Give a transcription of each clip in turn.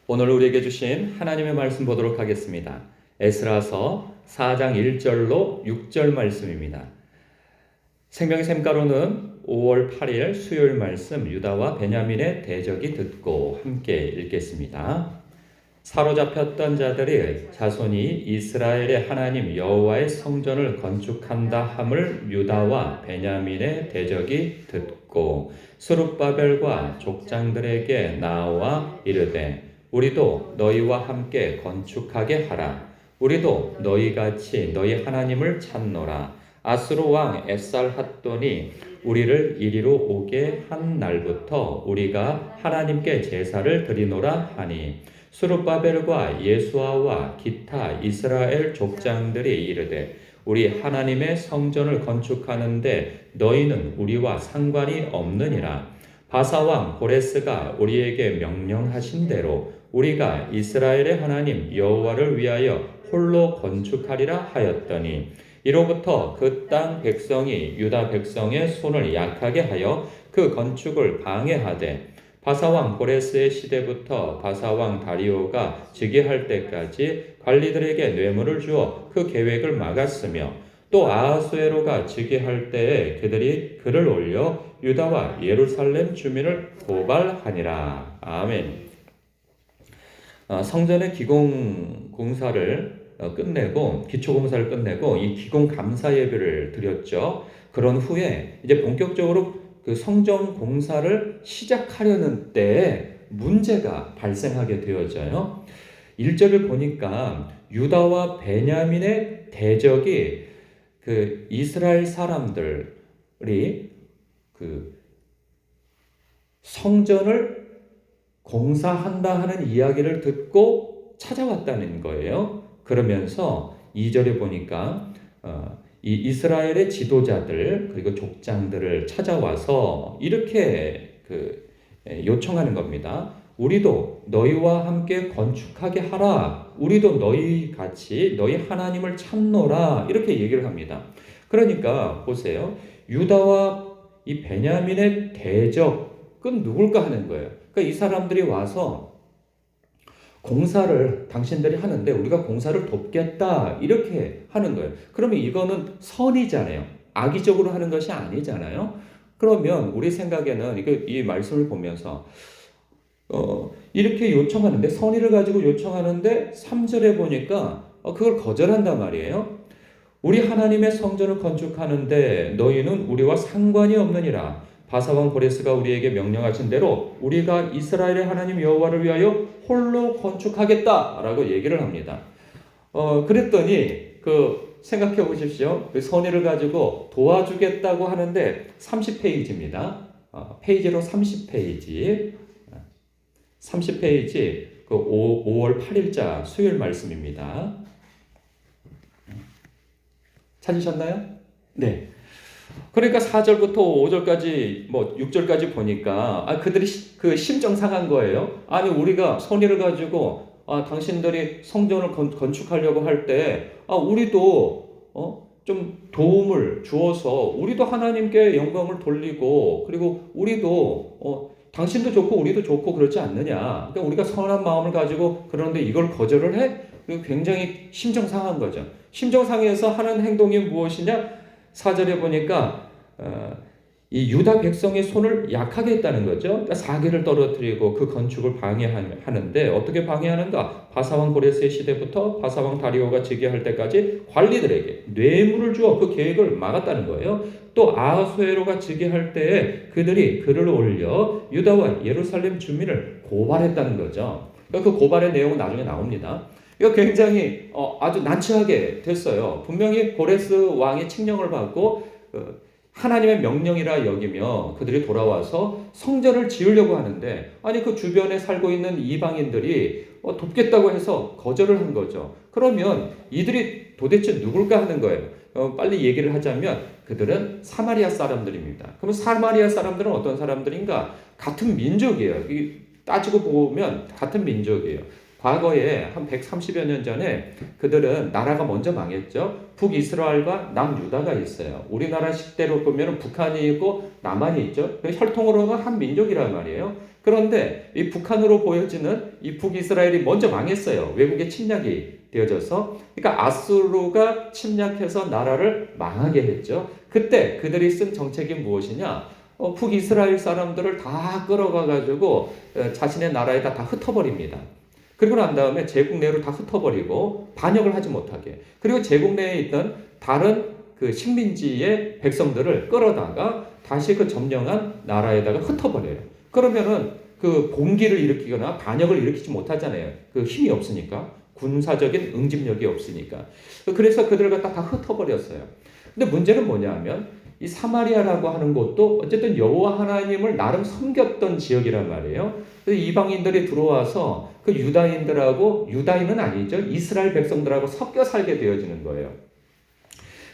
오늘 우리에게 주신 하나님의 말씀 보도록 하겠습니다. 에스라서 4장 1절로 6절 말씀입니다. 생명의 샘가루는 5월 8일 수요일 말씀 유다와 베냐민의 대적이 듣고 함께 읽겠습니다. 사로잡혔던 자들이 자손이 이스라엘의 하나님 여호와의 성전을 건축한다 함을 유다와 베냐민의 대적이 듣고 스룹바벨과 족장들에게 나와 이르되 우리도 너희와 함께 건축하게 하라. 우리도 너희같이 너희 하나님을 찾노라. 아수르 왕 에살핫돈이 우리를 이리로 오게 한 날부터 우리가 하나님께 제사를 드리노라 하니 스룹바벨과 예수아와 기타 이스라엘 족장들이 이르되 우리 하나님의 성전을 건축하는데 너희는 우리와 상관이 없느니라. 바사왕 고레스가 우리에게 명령하신 대로 우리가 이스라엘의 하나님 여호와를 위하여 홀로 건축하리라 하였더니 이로부터 그 땅 백성이 유다 백성의 손을 약하게 하여 그 건축을 방해하되 바사왕 고레스의 시대부터 바사왕 다리오가 즉위할 때까지 관리들에게 뇌물을 주어 그 계획을 막았으며 또 아하수에로가 즉위할 때에 그들이 글을 올려 유다와 예루살렘 주민을 고발하니라. 아멘. 성전의 기공 공사를 끝내고 기초공사를 끝내고 이 기공 감사 예배를 드렸죠. 그런 후에 이제 본격적으로 그 성전 공사를 시작하려는 때에 문제가 발생하게 되어져요. 1절을 보니까 유다와 베냐민의 대적이 그 이스라엘 사람들이 그 성전을 공사한다 하는 이야기를 듣고 찾아왔다는 거예요. 그러면서 2절에 보니까 이 이스라엘의 지도자들 그리고 족장들을 찾아와서 이렇게 요청하는 겁니다. 우리도 너희와 함께 건축하게 하라. 우리도 너희 같이 너희 하나님을 찾노라. 이렇게 얘기를 합니다. 그러니까 보세요. 유다와 이 베냐민의 대적은 누굴까 하는 거예요. 그러니까 이 사람들이 와서 공사를 당신들이 하는데 우리가 공사를 돕겠다 이렇게 하는 거예요. 그러면 이거는 선이잖아요. 악의적으로 하는 것이 아니잖아요. 그러면 우리 생각에는 이 말씀을 보면서 이렇게 요청하는데 선의를 가지고 요청하는데 3절에 보니까 그걸 거절한단 말이에요. 우리 하나님의 성전을 건축하는데 너희는 우리와 상관이 없느니라. 바사왕 고레스가 우리에게 명령하신 대로 우리가 이스라엘의 하나님 여호와를 위하여 홀로 건축하겠다라고 얘기를 합니다. 그랬더니 생각해 보십시오. 그 선의를 가지고 도와주겠다고 하는데 30페이지입니다. 페이지로 30페이지. 30페이지 5월 8일자 수요일 말씀입니다. 찾으셨나요? 네. 그러니까 4절부터 5절까지 6절까지 보니까 그들이 그 심정 상한 거예요. 아니 우리가 선의를 가지고 당신들이 성전을 건축하려고 할 때 우리도 좀 도움을 주어서 우리도 하나님께 영광을 돌리고 그리고 우리도 당신도 좋고 우리도 좋고 그렇지 않느냐. 그러니까 우리가 선한 마음을 가지고 그러는데 이걸 거절을 해? 그리고 굉장히 심정 상한 거죠. 심정 상해서 하는 행동이 무엇이냐? 4절에 보니까 이 유다 백성의 손을 약하게 했다는 거죠. 그러니까 사기를 떨어뜨리고 그 건축을 방해하는데 어떻게 방해하는가? 바사왕 고레스의 시대부터 바사왕 다리오가 즉위할 때까지 관리들에게 뇌물을 주어 그 계획을 막았다는 거예요. 또 아하수에로가 즉위할 때에 그들이 글을 올려 유다와 예루살렘 주민을 고발했다는 거죠. 그러니까 그 고발의 내용은 나중에 나옵니다. 이거 굉장히 아주 난처하게 됐어요. 분명히 고레스 왕의 칙령을 받고 하나님의 명령이라 여기며 그들이 돌아와서 성전을 지으려고 하는데 아니 그 주변에 살고 있는 이방인들이 돕겠다고 해서 거절을 한 거죠. 그러면 이들이 도대체 누굴까 하는 거예요. 빨리 얘기를 하자면 그들은 사마리아 사람들입니다. 그럼 사마리아 사람들은 어떤 사람들인가? 같은 민족이에요. 따지고 보면 같은 민족이에요. 과거에 한 130여 년 전에 그들은 나라가 먼저 망했죠. 북이스라엘과 남유다가 있어요. 우리나라 식대로 보면 북한이 있고 남한이 있죠. 혈통으로는 한 민족이란 말이에요. 그런데 이 북한으로 보여지는 이 북이스라엘이 먼저 망했어요. 외국의 침략이 되어져서. 그러니까 아수르가 침략해서 나라를 망하게 했죠. 그때 그들이 쓴 정책이 무엇이냐? 북이스라엘 사람들을 다 끌어가가지고 자신의 나라에다 다 흩어버립니다. 그리고 난 다음에 제국 내로 다 흩어버리고 반역을 하지 못하게. 그리고 제국 내에 있던 다른 그 식민지의 백성들을 끌어다가 다시 그 점령한 나라에다가 흩어버려요. 그러면은 그 봉기를 일으키거나 반역을 일으키지 못하잖아요. 그 힘이 없으니까. 군사적인 응집력이 없으니까. 그래서 그들을 갖다 다 흩어버렸어요. 근데 문제는 뭐냐면 이 사마리아라고 하는 곳도 어쨌든 여호와 하나님을 나름 섬겼던 지역이란 말이에요. 그래서 이방인들이 들어와서 그 유다인들하고, 유다인은 아니죠, 이스라엘 백성들하고 섞여 살게 되어지는 거예요.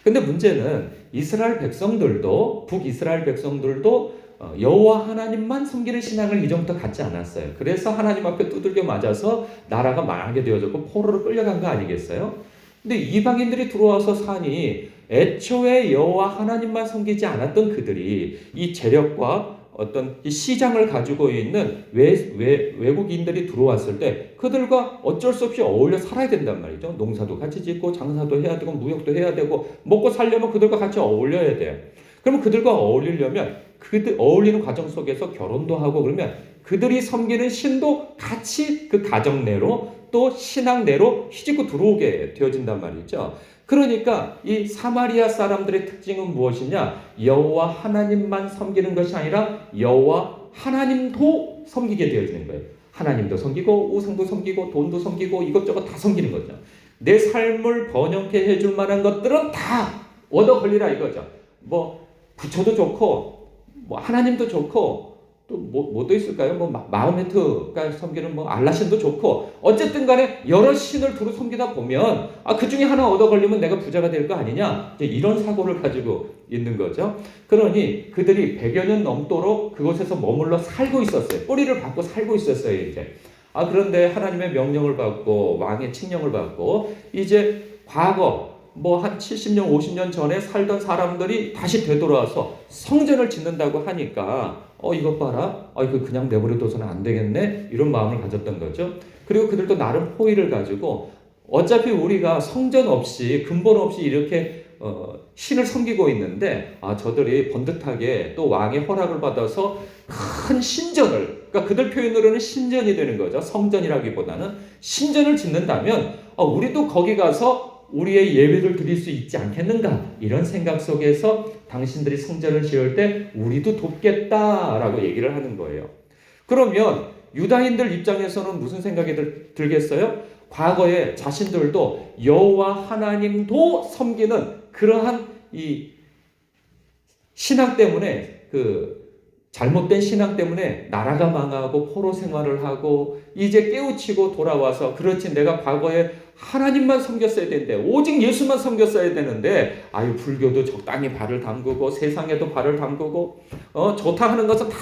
근데 문제는 이스라엘 백성들도, 북이스라엘 백성들도 여호와 하나님만 섬기는 신앙을 이전부터 갖지 않았어요. 그래서 하나님 앞에 두들겨 맞아서 나라가 망하게 되어졌고 포로로 끌려간 거 아니겠어요? 근데 이방인들이 들어와서 사니 애초에 여호와 하나님만 섬기지 않았던 그들이 이 재력과 어떤 이 시장을 가지고 있는 외국인들이 들어왔을 때 그들과 어쩔 수 없이 어울려 살아야 된단 말이죠. 농사도 같이 짓고 장사도 해야 되고 무역도 해야 되고 먹고 살려면 그들과 같이 어울려야 돼요. 그러면 그들과 어울리려면 그들 어울리는 과정 속에서 결혼도 하고 그러면 그들이 섬기는 신도 같이 그 가정 내로 또 신앙 내로 휘짓고 들어오게 되어진단 말이죠. 그러니까 이 사마리아 사람들의 특징은 무엇이냐? 여호와 하나님만 섬기는 것이 아니라 여호와 하나님도 섬기게 되어지는 거예요. 하나님도 섬기고 우상도 섬기고 돈도 섬기고 이것저것 다 섬기는 거죠. 내 삶을 번영케 해줄 만한 것들은 다 얻어 걸리라 이거죠. 뭐 부처도 좋고 뭐 하나님도 좋고 또 뭐도 있을까요? 뭐 마호메트가 섬기는 뭐 알라신도 좋고 어쨌든 간에 여러 신을 두루 섬기다 보면 그 중에 하나 얻어 걸리면 내가 부자가 될 거 아니냐? 이런 사고를 가지고 있는 거죠. 그러니 그들이 100여 년 넘도록 그곳에서 머물러 살고 있었어요. 뿌리를 받고 살고 있었어요, 이제. 그런데 하나님의 명령을 받고 왕의 칙령을 받고 이제 과거 뭐 한 70년, 50년 전에 살던 사람들이 다시 되돌아와서 성전을 짓는다고 하니까 이것 봐라. 이거 그냥 내버려둬서는 안 되겠네. 이런 마음을 가졌던 거죠. 그리고 그들도 나름 호의를 가지고 어차피 우리가 성전 없이 근본 없이 이렇게 신을 섬기고 있는데 저들이 번듯하게 또 왕의 허락을 받아서 큰 신전을, 그러니까 그들 표현으로는 신전이 되는 거죠. 성전이라기보다는 신전을 짓는다면 우리도 거기 가서 우리의 예배를 드릴 수 있지 않겠는가? 이런 생각 속에서 당신들이 성전을 지을 때 우리도 돕겠다라고 얘기를 하는 거예요. 그러면 유다인들 입장에서는 무슨 생각이 들겠어요? 과거에 자신들도 여호와 하나님도 섬기는 그러한 이 신앙 때문에 잘못된 신앙 때문에 나라가 망하고 포로 생활을 하고 이제 깨우치고 돌아와서 그렇지 내가 과거에 하나님만 섬겼어야 되는데 오직 예수만 섬겼어야 되는데 불교도 적당히 발을 담그고 세상에도 발을 담그고 좋다 하는 것은 다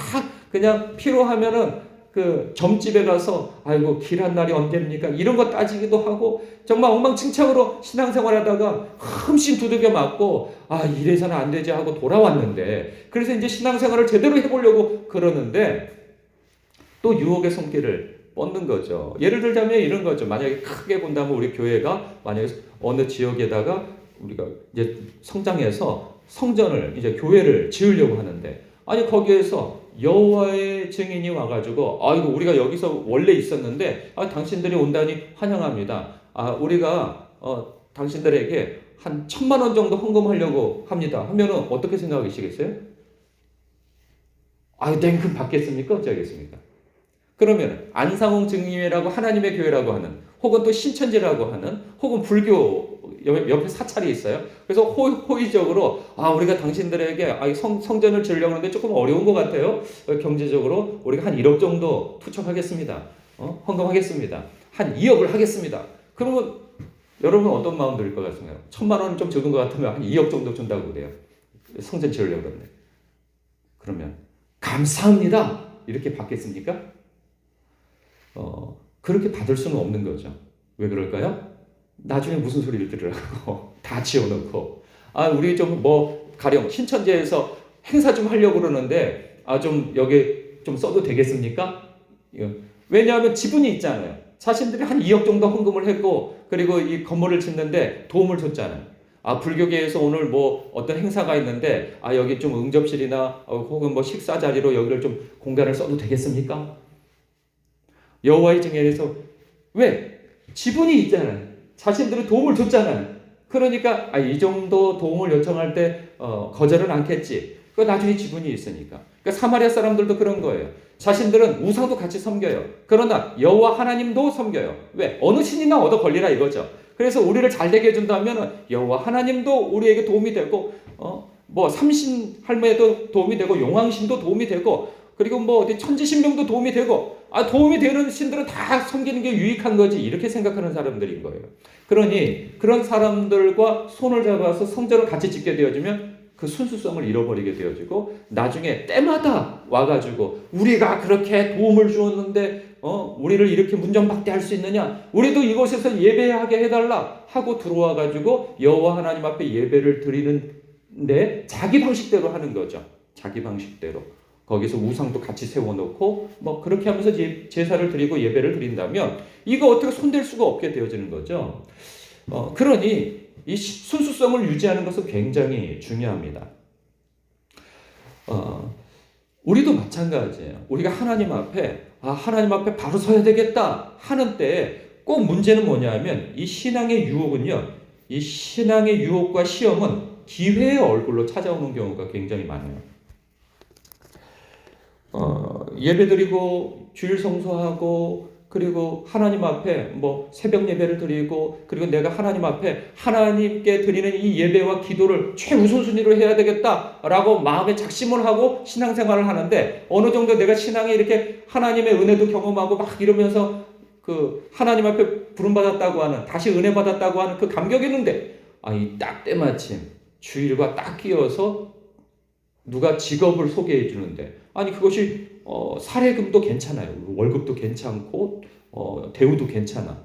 그냥 필요하면은 그 점집에 가서 길한 날이 언제입니까? 이런 거 따지기도 하고 정말 엉망진창으로 신앙생활하다가 흠씬 두들겨 맞고 이래서는 안 되지 하고 돌아왔는데 그래서 이제 신앙생활을 제대로 해보려고 그러는데 또 유혹의 손길을 뻗는 거죠. 예를 들자면 이런 거죠. 만약에 크게 본다면 우리 교회가 만약에 어느 지역에다가 우리가 이제 성장해서 성전을 이제 교회를 지으려고 하는데 거기에서 여호와의 증인이 와가지고 이거 우리가 여기서 원래 있었는데 당신들이 온다니 환영합니다. 우리가 당신들에게 한 1,000만 원 정도 헌금하려고 합니다. 하면은 어떻게 생각하시겠어요? 냉큼 받겠습니까? 어쩌겠습니까? 그러면 안상홍 증인이라고 하나님의 교회라고 하는 혹은 또 신천지라고 하는 혹은 불교 옆에 사찰이 있어요. 그래서 호의적으로 우리가 당신들에게 성전을 지으려고 하는데 조금 어려운 것 같아요. 경제적으로 우리가 한 1억 정도 투척하겠습니다. 헌금하겠습니다. 한 2억을 하겠습니다. 그러면 여러분은 어떤 마음 들 것 같습니까? 1,000만 원은 좀 적은 것 같으면 한 2억 정도 준다고 그래요. 성전 지으려고 그러는데. 그러면 감사합니다. 이렇게 받겠습니까? 그렇게 받을 수는 없는 거죠. 왜 그럴까요? 나중에 무슨 소리를 들으라고 다 지어놓고 우리 좀 가령 신천지에서 행사 좀 하려고 그러는데 좀 여기 좀 써도 되겠습니까? 왜냐하면 지분이 있잖아요. 자신들이 한 2억 정도 헌금을 했고 그리고 이 건물을 짓는데 도움을 줬잖아요. 불교계에서 오늘 뭐 어떤 행사가 있는데 여기 좀 응접실이나 혹은 뭐 식사 자리로 여기를 좀 공간을 써도 되겠습니까? 여호와의 증인에서 왜? 지분이 있잖아요. 자신들이 도움을 줬잖아요. 그러니까 이 정도 도움을 요청할 때 거절은 않겠지. 그 나중에 지분이 있으니까. 그러니까 사마리아 사람들도 그런 거예요. 자신들은 우상도 같이 섬겨요. 그러나 여호와 하나님도 섬겨요. 왜? 어느 신이나 얻어 걸리라 이거죠. 그래서 우리를 잘 되게 해준다면 여호와 하나님도 우리에게 도움이 되고 뭐 삼신 할매도 도움이 되고 용왕신도 도움이 되고 그리고 뭐 어디 천지신명도 도움이 되고 도움이 되는 신들은 다 섬기는 게 유익한 거지 이렇게 생각하는 사람들인 거예요. 그러니 그런 사람들과 손을 잡아서 성전을 같이 짓게 되어지면 그 순수성을 잃어버리게 되어지고 나중에 때마다 와가지고 우리가 그렇게 도움을 주었는데 우리를 이렇게 문전박대할 수 있느냐? 우리도 이곳에서 예배하게 해달라 하고 들어와가지고 여호와 하나님 앞에 예배를 드리는데 자기 방식대로 하는 거죠. 자기 방식대로. 거기서 우상도 같이 세워놓고 뭐 그렇게 하면서 제사를 드리고 예배를 드린다면 이거 어떻게 손댈 수가 없게 되어지는 거죠. 그러니 이 순수성을 유지하는 것은 굉장히 중요합니다. 우리도 마찬가지예요. 우리가 하나님 앞에 바로 서야 되겠다 하는 때 꼭 문제는 뭐냐면 이 신앙의 유혹은요. 이 신앙의 유혹과 시험은 기회의 얼굴로 찾아오는 경우가 굉장히 많아요. 예배드리고 주일 성수하고 그리고 하나님 앞에 뭐 새벽 예배를 드리고 그리고 내가 하나님 앞에 하나님께 드리는 이 예배와 기도를 최우선순위로 해야 되겠다라고 마음에 작심을 하고 신앙생활을 하는데 어느 정도 내가 신앙에 이렇게 하나님의 은혜도 경험하고 막 이러면서 그 하나님 앞에 부름받았다고 하는 다시 은혜 받았다고 하는 그 감격이 있는데 이 딱 때마침 주일과 딱 끼어서 누가 직업을 소개해 주는데 그것이 사례금도 괜찮아요. 월급도 괜찮고 대우도 괜찮아.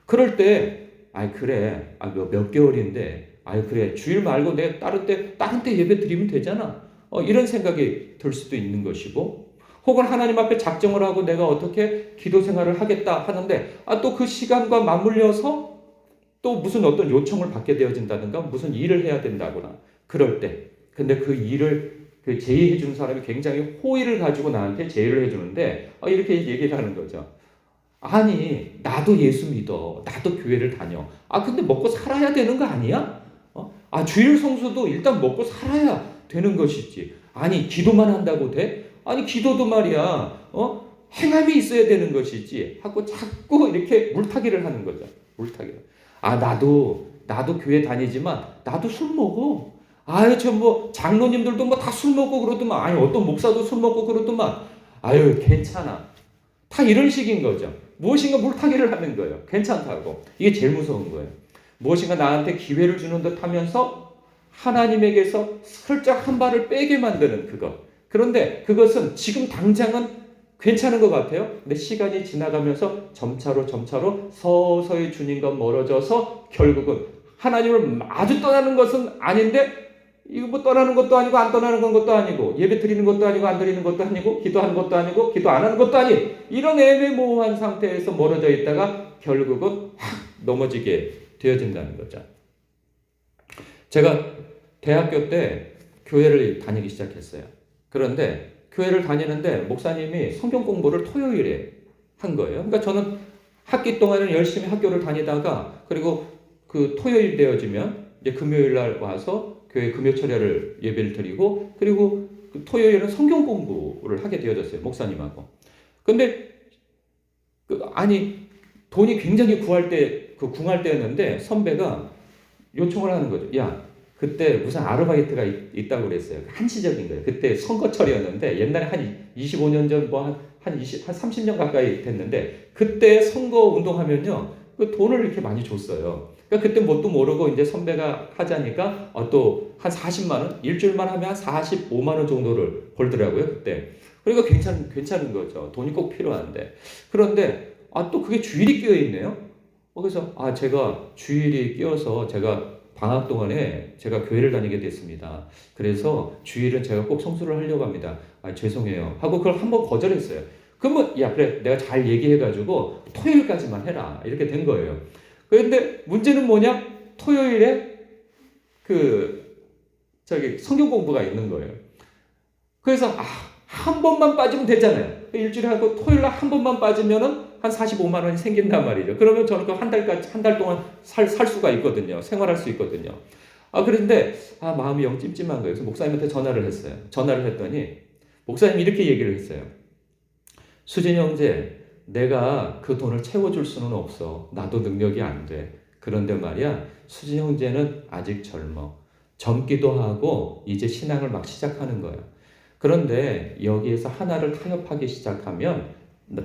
그럴 때 그래 몇 개월인데 그래 주일 말고 내가 다른 때 예배 드리면 되잖아. 이런 생각이 들 수도 있는 것이고 혹은 하나님 앞에 작정을 하고 내가 어떻게 기도 생활을 하겠다 하는데 또 그 시간과 맞물려서 또 무슨 어떤 요청을 받게 되어진다든가 무슨 일을 해야 된다거나 그럴 때 근데 그 일을 제의해 주는 사람이 굉장히 호의를 가지고 나한테 제의를 해주는데 이렇게 얘기를 하는 거죠. 나도 예수 믿어. 나도 교회를 다녀. 근데 먹고 살아야 되는 거 아니야? 주일 성수도 일단 먹고 살아야 되는 것이지. 기도만 한다고 돼? 기도도 말이야. 행함이 있어야 되는 것이지. 하고 자꾸 이렇게 물타기를 하는 거죠. 물타기를. 나도 교회 다니지만 나도 술 먹어. 장로님들도 뭐 다 술 먹고 그러더만. 어떤 목사도 술 먹고 그러더만. 괜찮아. 다 이런 식인 거죠. 무엇인가 물타기를 하는 거예요. 괜찮다고. 이게 제일 무서운 거예요. 무엇인가 나한테 기회를 주는 듯 하면서 하나님에게서 슬쩍 한 발을 빼게 만드는 그것. 그런데 그것은 지금 당장은 괜찮은 것 같아요. 근데 시간이 지나가면서 점차로 서서히 주님과 멀어져서 결국은 하나님을 아주 떠나는 것은 아닌데 이거 뭐 떠나는 것도 아니고 안 떠나는 것도 아니고 예배 드리는 것도 아니고 안 드리는 것도 아니고 기도하는 것도 아니고 기도 안 하는 것도 아닌 이런 애매모호한 상태에서 멀어져 있다가 결국은 확 넘어지게 되어진다는 거죠. 제가 대학교 때 교회를 다니기 시작했어요. 그런데 교회를 다니는데 목사님이 성경 공부를 토요일에 한 거예요. 그러니까 저는 학기 동안은 열심히 학교를 다니다가 그리고 그 토요일 되어지면 이제 금요일 날 와서 교회 금요철야를 예배를 드리고 그리고 그 토요일은 성경 공부를 하게 되어졌어요. 목사님하고. 근데 돈이 굉장히 궁할 때였는데 선배가 요청을 하는 거죠. 야, 그때 무슨 아르바이트가 있다고 그랬어요. 한시적인 거예요. 그때 선거철이었는데 옛날에 한 25년 전 한 30년 가까이 됐는데 그때 선거 운동하면요. 그 돈을 이렇게 많이 줬어요. 그러니까 그때 뭣도 모르고 이제 선배가 하자니까 또 한 40만 원, 일주일만 하면 한 45만 원 정도를 벌더라고요, 그때. 그러니까 괜찮은 거죠. 돈이 꼭 필요한데. 그런데 또 그게 주일이 끼어 있네요. 그래서 제가 주일이 끼어서 제가 방학 동안에 제가 교회를 다니게 됐습니다. 그래서 주일은 제가 꼭 성수를 하려고 합니다. 죄송해요. 하고 그걸 한번 거절했어요. 그러면 야 그래 내가 잘 얘기해가지고 토요일까지만 해라 이렇게 된 거예요. 그런데 문제는 뭐냐? 토요일에 성경 공부가 있는 거예요. 그래서 한 번만 빠지면 되잖아요. 일주일에 하고 토요일 날 한 번만 빠지면은 한 45만 원이 생긴단 말이죠. 그러면 저는 그 한 달 동안 살 수가 있거든요. 생활할 수 있거든요. 그런데 마음이 영 찜찜한 거예요. 그래서 목사님한테 전화를 했어요. 전화를 했더니 목사님이 이렇게 얘기를 했어요. 수진이 형제, 내가 그 돈을 채워줄 수는 없어. 나도 능력이 안 돼. 그런데 말이야, 수진이 형제는 아직 젊어. 젊기도 하고 이제 신앙을 막 시작하는 거야. 그런데 여기에서 하나를 타협하기 시작하면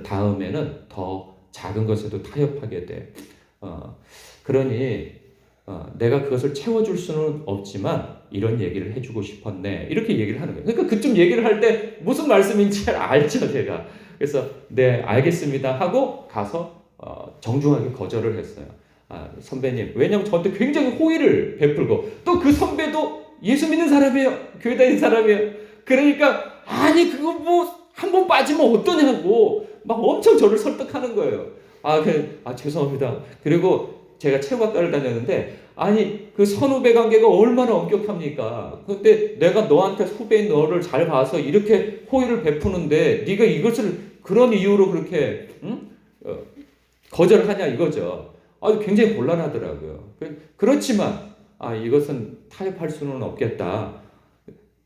다음에는 더 작은 것에도 타협하게 돼. 그러니 내가 그것을 채워줄 수는 없지만 이런 얘기를 해주고 싶었네. 이렇게 얘기를 하는 거예요. 그러니까 그쯤 얘기를 할 때 무슨 말씀인지 알죠, 제가. 그래서 네, 알겠습니다 하고 가서 정중하게 거절을 했어요. 선배님, 왜냐하면 저한테 굉장히 호의를 베풀고 또 그 선배도 예수 믿는 사람이에요. 교회 다니는 사람이에요. 그러니까 아니 그거 뭐 한 번 빠지면 어떠냐고 막 엄청 저를 설득하는 거예요. 죄송합니다. 그리고 제가 체육학과를 다녔는데 아니 그 선후배 관계가 얼마나 엄격합니까? 근데 내가 너한테 후배인 너를 잘 봐서 이렇게 호의를 베푸는데 네가 이것을 그런 이유로 그렇게 거절하냐 이거죠. 굉장히 곤란하더라고요. 그렇지만 이것은 타협할 수는 없겠다.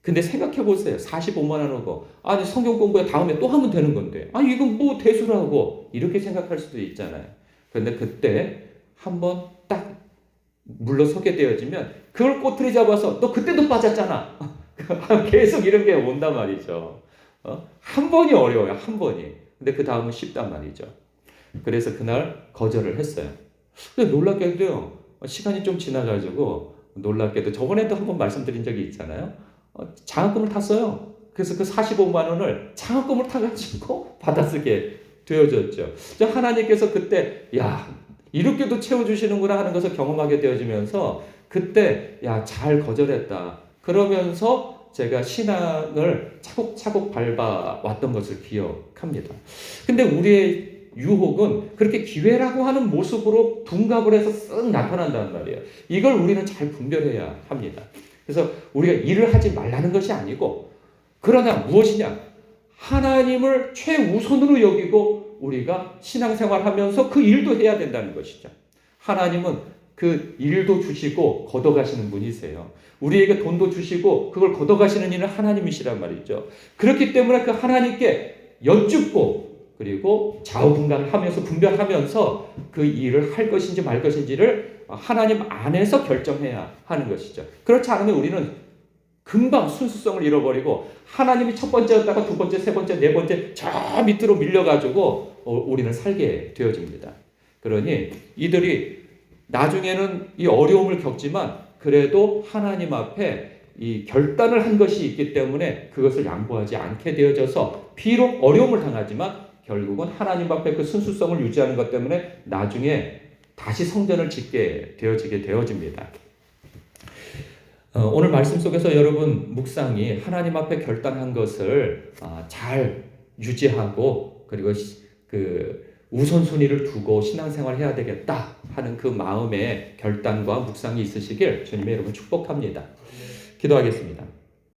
근데 생각해 보세요. 45만 원 하고 아니 성경 공부에 다음에 또 하면 되는 건데 이건 뭐 대수라고 이렇게 생각할 수도 있잖아요. 그런데 그때 한번 딱 물러서게 되어지면 그걸 꼬투리 잡아서 너 그때도 빠졌잖아. 계속 이런 게 온단 말이죠. 한 번이 어려워요. 한 번이. 근데 그 다음은 쉽단 말이죠. 그래서 그날 거절을 했어요. 근데 놀랍게도요. 시간이 좀 지나가지고 놀랍게도 저번에도 한번 말씀드린 적이 있잖아요. 장학금을 탔어요. 그래서 그 45만 원을 장학금을 타가지고 받아쓰게 되어졌죠. 하나님께서 그때 이렇게도 채워주시는구나 하는 것을 경험하게 되어지면서 그때 잘 거절했다. 그러면서 제가 신앙을 차곡차곡 밟아왔던 것을 기억합니다. 근데 우리의 유혹은 그렇게 기회라고 하는 모습으로 둔갑을 해서 쓱 나타난단 말이에요. 이걸 우리는 잘 분별해야 합니다. 그래서 우리가 일을 하지 말라는 것이 아니고 그러나 무엇이냐? 하나님을 최우선으로 여기고 우리가 신앙생활하면서 그 일도 해야 된다는 것이죠. 하나님은 그 일도 주시고 걷어가시는 분이세요. 우리에게 돈도 주시고 그걸 걷어가시는 이는 하나님이시란 말이죠. 그렇기 때문에 그 하나님께 여쭙고 그리고 좌우분간을 하면서 분별하면서 그 일을 할 것인지 말 것인지를 하나님 안에서 결정해야 하는 것이죠. 그렇지 않으면 우리는 금방 순수성을 잃어버리고 하나님이 첫 번째였다가 두 번째, 세 번째, 네 번째 저 밑으로 밀려가지고 우리는 살게 되어집니다. 그러니 이들이 나중에는 이 어려움을 겪지만 그래도 하나님 앞에 이 결단을 한 것이 있기 때문에 그것을 양보하지 않게 되어져서 비록 어려움을 당하지만 결국은 하나님 앞에 그 순수성을 유지하는 것 때문에 나중에 다시 성전을 짓게 되어집니다. 오늘 말씀 속에서 여러분 묵상이 하나님 앞에 결단한 것을 잘 유지하고 그리고 그 우선순위를 두고 신앙생활 해야 되겠다 하는 그 마음의 결단과 묵상이 있으시길 주님의 이름으로 축복합니다. 기도하겠습니다.